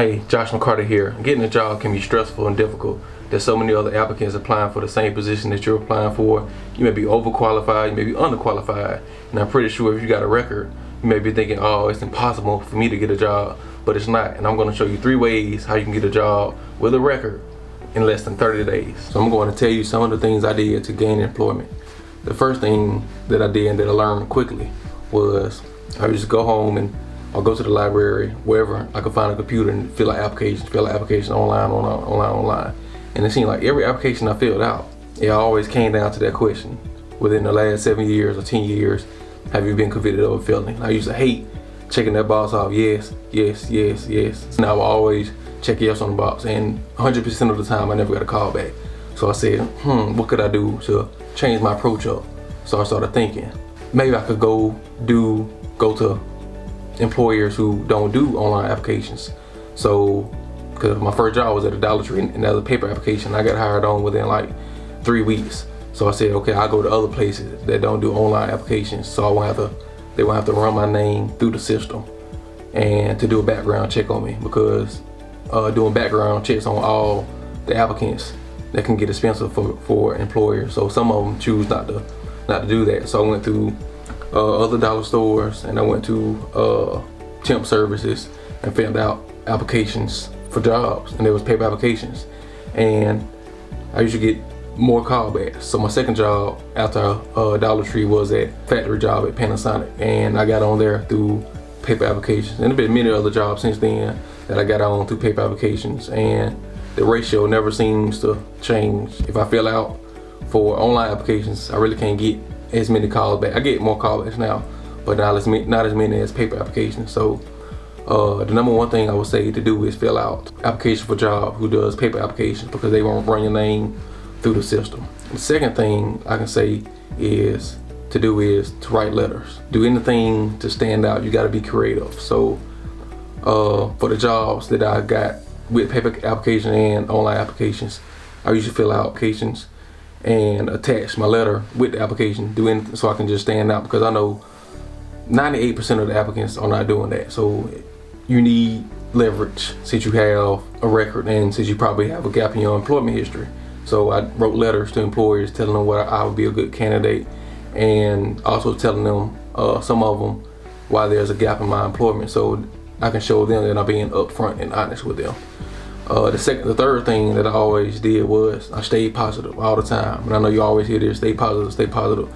Hey, Josh McCarter here. Getting a job can be stressful and difficult. There's so many other applicants applying for the same position that you're applying for. You may be overqualified, you may be underqualified. And I'm pretty sure if you got a record, you may be thinking, oh, it's impossible for me to get a job, but it's not. And I'm going to show you 3 ways how you can get a job with a record in less than 30 days. So I'm going to tell you some of the things I did to gain employment. The first thing that I did and that I learned quickly was I would just go home and I'll go to the library, wherever I could find a computer and fill out applications online. And it seemed like every application I filled out, it always came down to that question. Within the last 7 years or 10 years, have you been convicted of a felony? I used to hate checking that box off, yes, yes, yes, yes. And I would always check yes on the box, and 100% of the time I never got a call back. So I said, what could I do to change my approach up? So I started thinking, maybe I could go to employers who don't do online applications. So, because my first job was at a Dollar Tree and that was a paper application, I got hired on within like 3 weeks. So I said, okay, I'll go to other places that don't do online applications, so they won't have to run my name through the system and to do a background check on me, because doing background checks on all the applicants, that can get expensive for employers. So some of them choose not to do that. So I went through other dollar stores, and I went to temp services and filled out applications for jobs, and there was paper applications, and I used to get more callbacks. So my second job after Dollar Tree was a factory job at Panasonic, and I got on there through paper applications, and there have been many other jobs since then that I got on through paper applications, and the ratio never seems to change. If I fill out for online applications, I really can't get as many calls back. I get more callbacks now, but not as many as paper applications. So the number one thing I would say to do is fill out application for job who does paper applications, because they won't run your name through the system. The second thing I can say is to write letters. Do anything to stand out. You got to be creative. So for the jobs that I got with paper application and online applications, I usually fill out applications and attach my letter with the application, do anything so I can just stand out, because I know 98% of the applicants are not doing that. So you need leverage since you have a record and since you probably have a gap in your employment history. So I wrote letters to employers telling them why I would be a good candidate, and also telling them, some of them, why there's a gap in my employment, so I can show them that I'm being upfront and honest with them. The third thing that I always did was I stayed positive all the time. And I know you always hear this, stay positive.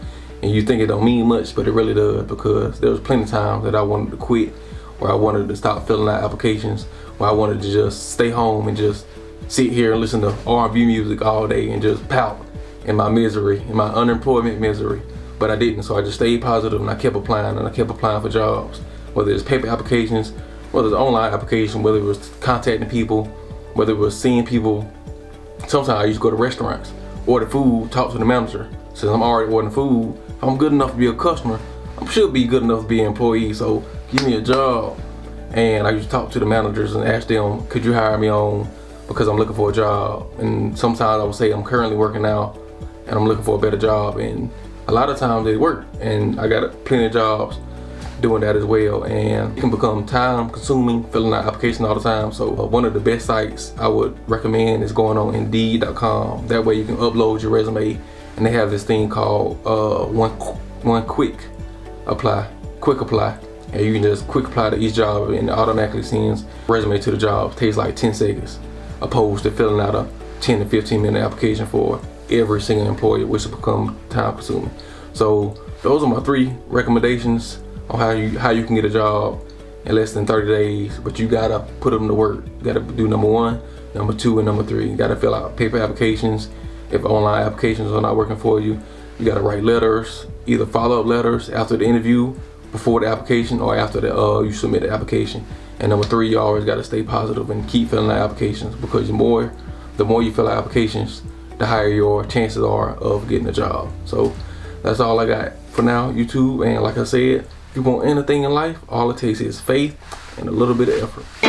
And you think it don't mean much, but it really does, because there was plenty of times that I wanted to quit, or I wanted to stop filling out applications, or I wanted to just stay home and just sit here and listen to R&B music all day and just pout in my misery, in my unemployment misery. But I didn't, so I just stayed positive, and I kept applying, and I kept applying for jobs, whether it's paper applications, whether it's online application, whether it was contacting people, whether it was seeing people. Sometimes I used to go to restaurants, order food, talk to the manager. Since I'm already ordering food, if I'm good enough to be a customer, I should be good enough to be an employee, so give me a job. And I used to talk to the managers and ask them, could you hire me on, because I'm looking for a job. And sometimes I would say I'm currently working now and I'm looking for a better job, and a lot of times they work, and I got plenty of jobs doing that as well. And it can become time consuming filling out applications all the time. So one of the best sites I would recommend is going on Indeed.com. That way you can upload your resume, and they have this thing called one quick apply, and you can just quick apply to each job, and it automatically sends resume to the job. It takes like 10 seconds, opposed to filling out a 10 to 15 minute application for every single employer, which will become time consuming. So those are my 3 recommendations on how you can get a job in less than 30 days, but you gotta put them to work. You gotta do number 1, number 2, and number 3. You gotta fill out paper applications. If online applications are not working for you, you gotta write letters, either follow-up letters after the interview, before the application, or after you submit the application. And number 3, you always gotta stay positive and keep filling out applications, because the more you fill out applications, the higher your chances are of getting a job. So that's all I got for now, YouTube. And like I said, if you want anything in life, all it takes is faith and a little bit of effort.